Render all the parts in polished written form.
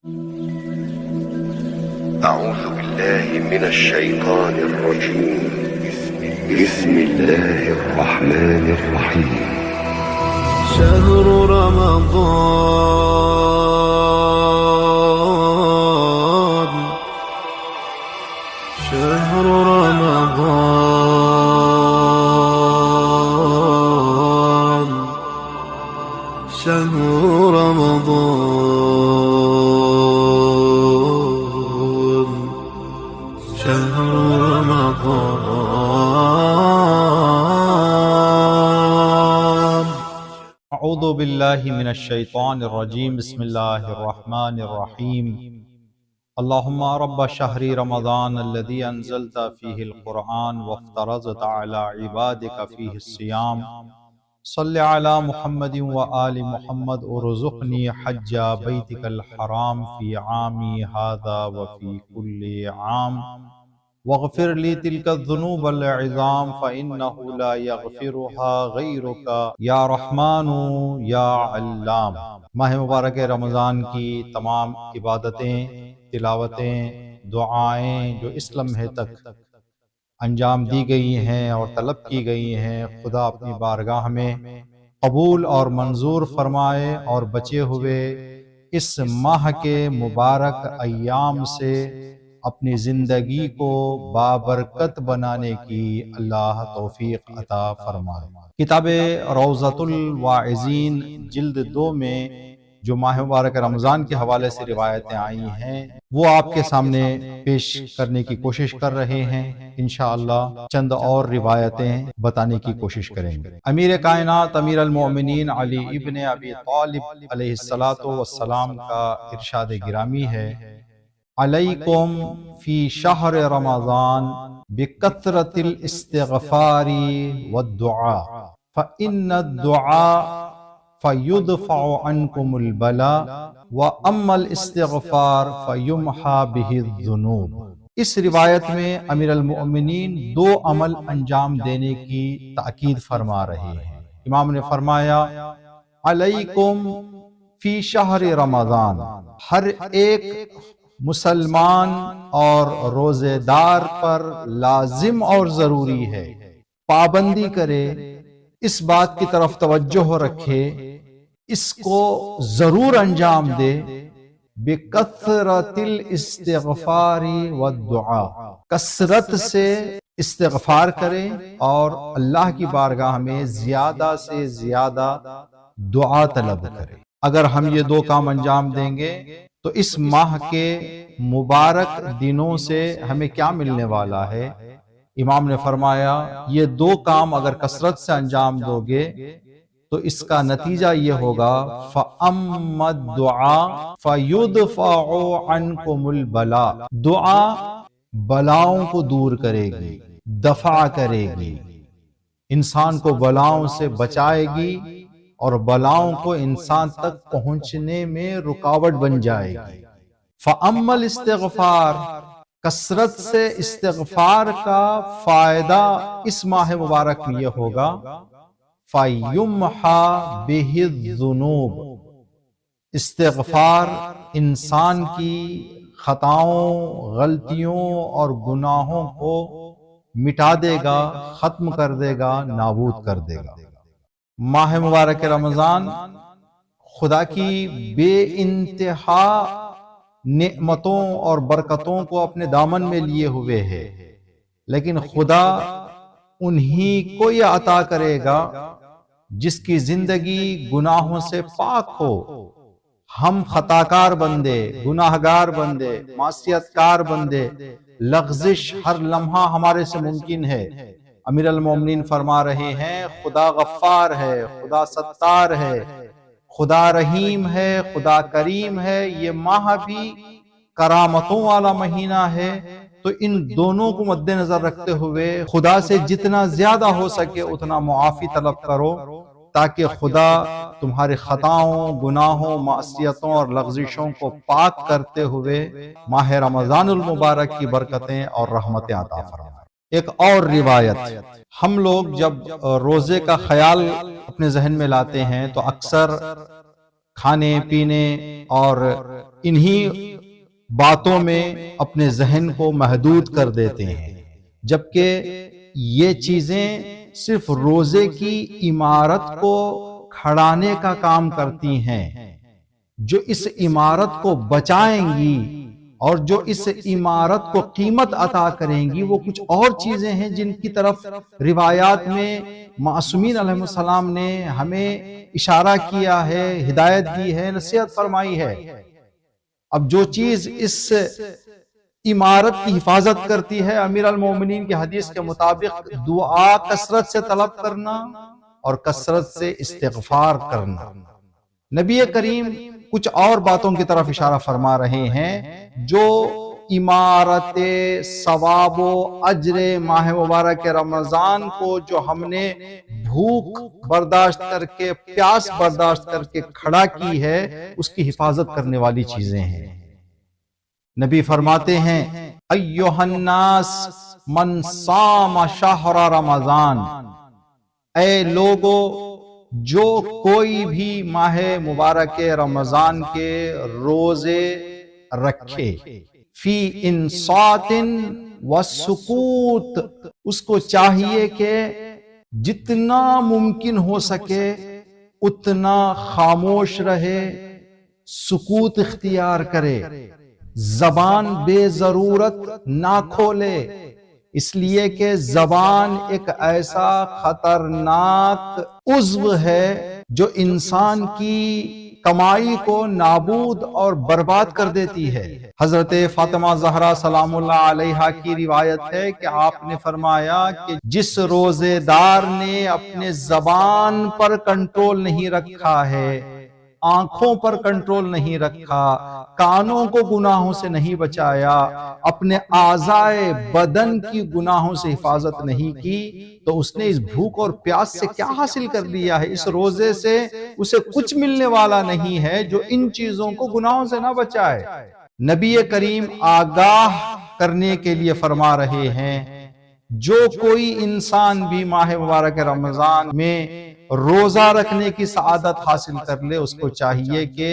أعوذ بالله من الشيطان الرجيم. بسم الله الرحمن الرحيم. شهر رمضان شهر رمضان شهر رمضان شهر رمضان. اعوذ باللہ من الشیطان الرجیم. بسم اللہ الرحمن الرحیم. اللہم رب شہر رمضان الذي انزلت فیہ القرآن وافترضت علی عبادک فیہ الصیام صلی علی محمد وآل محمد ورزقنی حج بیتک الحرام فی عامی ھذا وفی کل عام واغفر لی تلک الذنوب العظام فإنہ لا یغفرها غیرک یا رحمن یا علام. ماہ مبارک رمضان کی تمام عبادتیں، تلاوتیں، دعائیں جو اس لمحے تک انجام دی گئی ہیں اور طلب کی گئی ہیں، خدا اپنی بارگاہ میں قبول اور منظور فرمائے اور بچے ہوئے اس ماہ کے مبارک ایام سے اپنی زندگی کو بابرکت بنانے کی اللہ توفیق عطا فرمائے. کتاب روضۃ الواعظین جلد 2 میں جو ماہ مبارک رمضان کے حوالے سے روایتیں آئی ہیں وہ آپ کے سامنے پیش کرنے کی کوشش کر رہے ہیں. انشاءاللہ چند اور روایتیں بتانے کی کوشش کریں گے. امیر کائنات امیر المؤمنین علی ابن ابی طالب علیہ السلام کا ارشاد گرامی ہے: علیکم فی شہر رمضان بکثرت الاستغفار والدعاء فإن الدعاء فیدفع عنکم البلاء واما الاستغفار فیمحى به الذنوب. اس روایت میں امیر المؤمنین 2 عمل انجام دینے کی تاکید فرما رہے ہیں. امام نے فرمایا علیکم فی شہر رمضان، ہر ایک مسلمان اور روزے دار پر لازم اور ضروری ہے، پابندی کرے، اس بات کی طرف توجہ رکھے، اس کو ضرور انجام دے. بکثرت الاستغفار والدعاء، کثرت سے استغفار کرے اور اللہ کی بارگاہ میں زیادہ سے زیادہ دعا طلب کرے. اگر ہم یہ 2 کام انجام دیں گے تو اس ماہ کے مبارک دنوں سے ہمیں کیا ملنے والا ہے؟ امام نے فرمایا یہ 2 کام اگر کثرت سے انجام دو گے تو اس کا نتیجہ یہ ہوگا فَأَمَّا الدُّعَاء فَيُدْفَعُ عَنْكُمُ الْبَلَاء، دعا بلاؤں کو دور کرے گی، دفع کرے گی، انسان کو بلاؤں سے بچائے گی اور بلاؤں کو انسان تک پہنچنے میں رکاوٹ بن جائے گی. فَأَمَّا الْإِسْتِغْفَارُ، کثرت سے استغفار کا فائدہ اس ماہ مبارک میں یہ ہوگا فَيُمْحَى بِهِ الذُّنُوبُ، استغفار انسان کی خطاؤں، غلطیوں اور گناہوں کو مٹا دے گا، ختم کر دے گا، نابود کر دے گا. ماہ مبارک رمضان خدا کی بے انتہا نعمتوں اور برکتوں کو اپنے دامن میں لیے ہوئے ہے، لیکن خدا انہی کو یہ عطا کرے گا جس کی زندگی گناہوں سے پاک ہو. ہم خطاکار بندے، گناہگار بندے، معصیت کار بندے، لغزش ہر لمحہ ہمارے سے ممکن ہے. امیر المومنین فرما رہے ہیں خدا غفار ہے، خدا ستار ہے، خدا رحیم ہے، خدا کریم ہے. یہ ماہ بھی کرامتوں والا مہینہ ہے، تو ان دونوں کو مد نظر رکھتے ہوئے خدا سے جتنا زیادہ ہو سکے اتنا معافی طلب کرو تاکہ خدا تمہارے خطاؤں، گناہوں، معصیتوں اور لغزشوں کو پاک کرتے ہوئے ماہ رمضان المبارک کی برکتیں اور رحمتیں عطا فرمائے. ایک اور روایت، ہم لوگ جب روزے کا خیال اپنے ذہن میں لاتے ہیں تو اکثر کھانے پینے اور انہی باتوں میں اپنے ذہن کو محدود کر دیتے ہیں، جبکہ یہ چیزیں صرف روزے کی عمارت کو کھڑانے کا کام کرتی ہیں۔ جو اس عمارت کو بچائیں گی اور جو اس عمارت کو قیمت عطا کریں گی وہ کچھ اور چیزیں ہیں جن کی طرف روایات میں معصومین علیہ السلام نے ہمیں اشارہ کیا ہے، ہدایت دی ہے، نصیحت فرمائی ہے۔ اب جو چیز اس عمارت کی حفاظت کرتی ہے، امیر المومنین کی حدیث کے مطابق دعا کثرت سے طلب کرنا اور کثرت سے استغفار کرنا۔ نبی کریم کچھ اور باتوں کی طرف اشارہ فرما رہے ہیں جو عمارت ثواب و اجر ماہ مبارک رمضان کو جو ہم نے بھوک برداشت کر کے، پیاس برداشت کر کے کھڑا کی ہے، اس کی حفاظت کرنے والی چیزیں ہیں۔ نبی فرماتے ہیں ایھا الناس من صام شہر رمضان، اے لوگو جو کوئی بھی ماہ مبارک رمضان کے روزے رکھے، فی انصات و سکوت، اس کو چاہیے کہ جتنا ممکن ہو سکے اتنا خاموش رہے، سکوت اختیار کرے، زبان بے ضرورت نہ کھولے، اس لیے کہ زبان ایک ایسا خطرناک عضو ہے جو انسان کی کمائی کو نابود اور برباد کر دیتی ہے۔ حضرت فاطمہ زہرا سلام اللہ علیہا کی روایت ہے کہ آپ نے فرمایا کہ جس روزے دار نے اپنے زبان پر کنٹرول نہیں رکھا ہے، آنکھوں پر کنٹرول نہیں رکھا، کانوں کو گناہوں سے نہیں بچایا، اپنے اعضائے بدن کی گناہوں سے حفاظت نہیں کی، تو اس نے اس بھوک اور پیاس سے کیا حاصل کر لیا ہے؟ اس روزے سے اسے کچھ ملنے والا نہیں ہے جو ان چیزوں کو گناہوں سے نہ بچائے۔ نبی کریم آگاہ کرنے کے لیے فرما رہے ہیں جو کوئی انسان بھی ماہ مبارک رمضان میں روزہ رکھنے کی سعادت حاصل کر لے، اس کو چاہیے کہ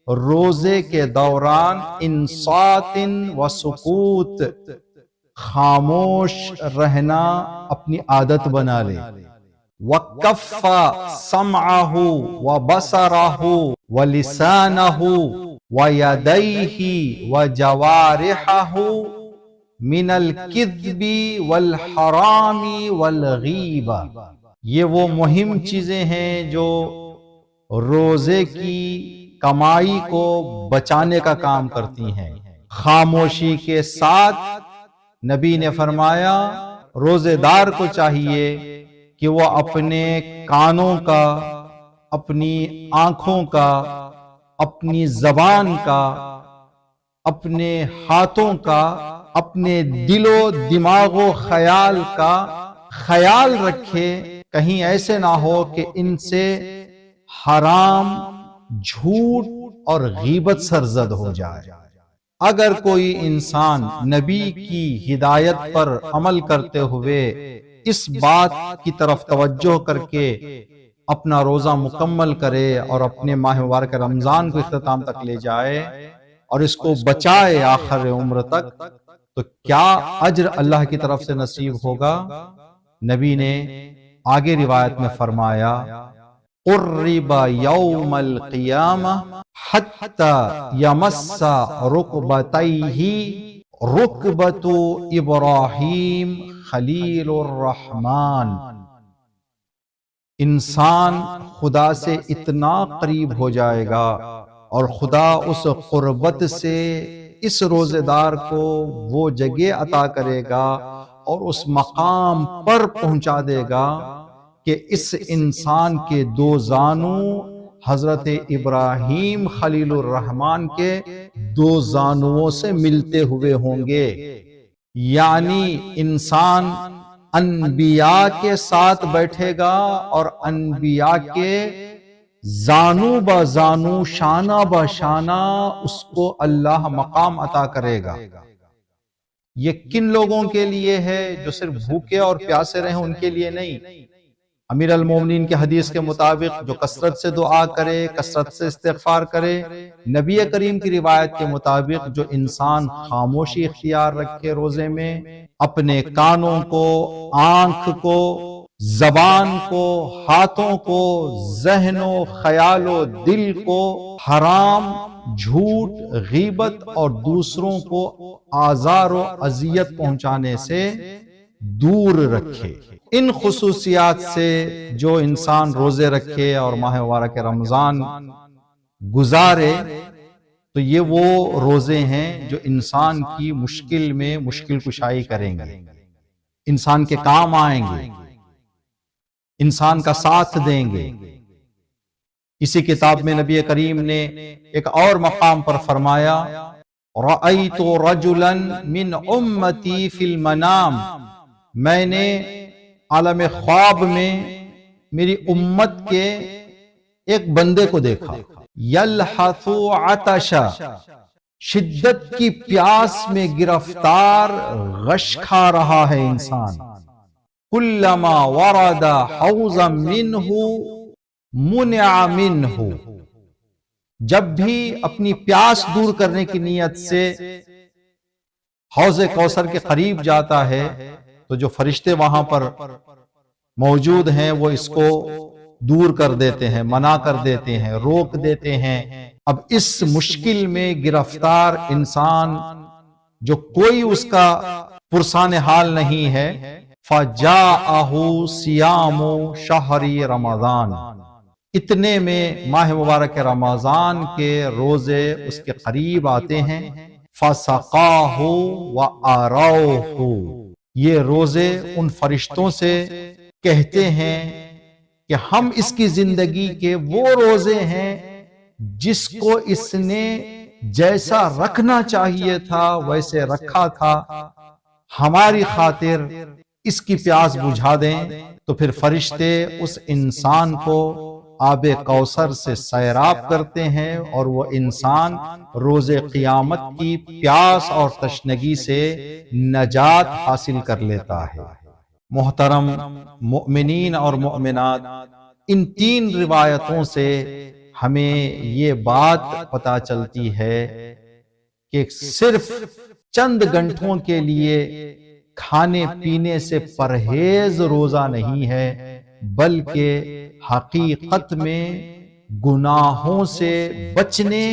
روزے کے دوران انصات و سکوت، خاموش رہنا اپنی عادت بنا لے۔ وَكَفَّ سَمْعَهُ وَبَصَرَهُ وَلِسَانَهُ وَيَدَيْهِ وَجَوَارِحَهُ مِنَ الْكِذْبِ وَالْحَرَامِ وَالْغِیبَةِ۔ یہ وہ مہم چیزیں ہیں جو روزے کی کمائی کو بچانے کا کام کرتی ہیں۔ خاموشی کے ساتھ نبی نے فرمایا روزے دار کو چاہیے کہ وہ اپنے کانوں کا، اپنی آنکھوں کا، اپنی زبان کا، اپنے ہاتھوں کا، اپنے دل و دماغ و خیال کا خیال رکھے، کہیں ایسے نہ ہو کہ ان سے حرام، جھوٹ اور غیبت سرزد ہو جائے۔ اگر کوئی انسان نبی کی ہدایت پر عمل کرتے ہوئے اس بات کی طرف توجہ کر کے اپنا روزہ مکمل کرے اور اپنے ماہ مبارک رمضان کو اختتام تک لے جائے اور اس کو بچائے آخر عمر تک، تو کیا اجر اللہ کی طرف سے نصیب ہوگا؟ نبی نے آگے روایت میں فرمایا قرب یوم القیامہ حتی یمس رکبتیہ رکبت ابراہیم خلیل الرحمن۔ انسان خدا سے اتنا قریب ہو جائے گا اور خدا اس قربت سے اس روزے دار کو وہ جگہ عطا کرے گا اور اس مقام پر پہنچا دے گا کہ اس انسان کے دو زانوں حضرت ابراہیم خلیل الرحمن کے دو زانوں سے ملتے ہوئے ہوں گے۔ یعنی انسان انبیاء کے ساتھ بیٹھے گا اور انبیاء کے زانو با زانو، شانہ با شانہ اس کو اللہ مقام عطا کرے گا۔ یہ کن لوگوں کے لیے ہے؟ جو صرف بھوکے اور پیاسے رہیں ان کے لیے نہیں، امیر المومنین کی حدیث کے مطابق جو کثرت سے دعا کرے، کثرت سے استغفار کرے، نبی کریم کی روایت کے مطابق جو انسان خاموشی اختیار رکھے روزے میں، اپنے کانوں کو، آنکھ کو، زبان کو، ہاتھوں کو، ذہن و خیال و دل کو حرام، جھوٹ، غیبت اور دوسروں کو آزار و اذیت پہنچانے سے دور رکھے، ان خصوصیات سے جو انسان روزے رکھے اور ماہ مبارک رمضان گزارے تو یہ وہ روزے ہیں جو انسان کی مشکل میں مشکل کشائی کریں گے، انسان کے کام آئیں گے، انسان کا ساتھ دیں گے۔ اسی کتاب میں نبی کریم نے ایک اور مقام پر فرمایا، رأیت رجلا من امتی فی المنام، میں نے عالم خواب میں میری امت کے ایک بندے کو دیکھا، یلحث عطشا، شدت کی پیاس میں گرفتار، غش کھا رہا ہے انسان، کلما ورد حوضا منہ منع منہ، جب بھی اپنی پیاس دور کرنے کی نیت سے حوض کوثر کے قریب جاتا ہے تو جو فرشتے وہاں پر موجود ہیں وہ اس کو دور کر دیتے ہیں، منع کر دیتے ہیں، روک دیتے ہیں۔ اب اس مشکل میں گرفتار انسان جو کوئی اس کا پرسان حال نہیں ہے، فَجَاءَهُ صِيَامُ شَهْرِ رَمَضَانَ، اتنے میں ماہ مبارک رمضان کے روزے اس کے قریب آتے ہیں، فَسَقَاهُ وَأَرَوْهُ، یہ روزے ان فرشتوں سے کہتے ہیں کہ ہم اس کی زندگی کے وہ روزے ہیں جس کو اس نے جیسا رکھنا چاہیے تھا ویسے رکھا تھا، ہماری خاطر اس کی پیاس بجھا دیں۔ تو پھر فرشتے اس انسان کو آب کوثر سے سیراب کرتے ہیں اور وہ انسان روز قیامت کی پیاس اور تشنگی سے نجات حاصل کر لیتا ہے۔ محترم مؤمنین اور مؤمنات، ان تین روایتوں سے ہمیں یہ بات پتہ چلتی ہے کہ صرف چند گھنٹوں کے لیے کھانے پینے سے پرہیز روزہ نہیں ہے، بلکہ حقیقت میں گناہوں سے بچنے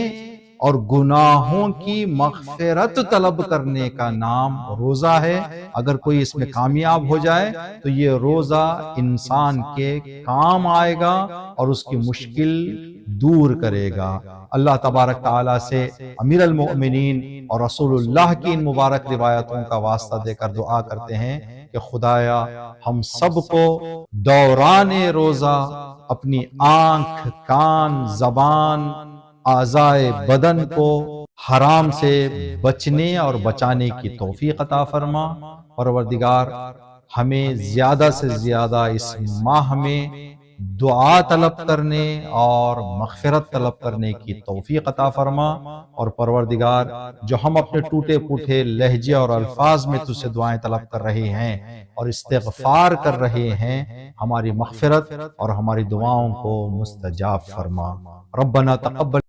اور گناہوں کی مغفرت طلب کرنے کا نام روزہ ہے۔ اگر کوئی اس میں کامیاب ہو جائے تو یہ روزہ انسان کے کام آئے گا اور اس کی مشکل دور کرے گا۔ اللہ تبارک تعالیٰ سے امیر المؤمنین اور رسول اللہ کی ان مبارک روایتوں کا واسطہ دے کر دعا کرتے ہیں کہ خدایا ہم سب کو دوران روزہ اپنی آنکھ، کان، زبان، اعضائے بدن کو حرام سے بچنے اور بچانے کی توفیق عطا فرما۔ پروردگار ہمیں زیادہ سے زیادہ اس ماہ میں دعا طلب کرنے اور مغفرت طلب کرنے کی توفیق عطا فرما، اور پروردگار جو ہم اپنے ٹوٹے پھوٹے لہجے اور الفاظ میں تجھ سے دعائیں طلب کر رہے ہیں اور استغفار کر رہے ہیں، ہماری مغفرت اور ہماری دعاؤں کو مستجاب فرما۔ ربنا تقبل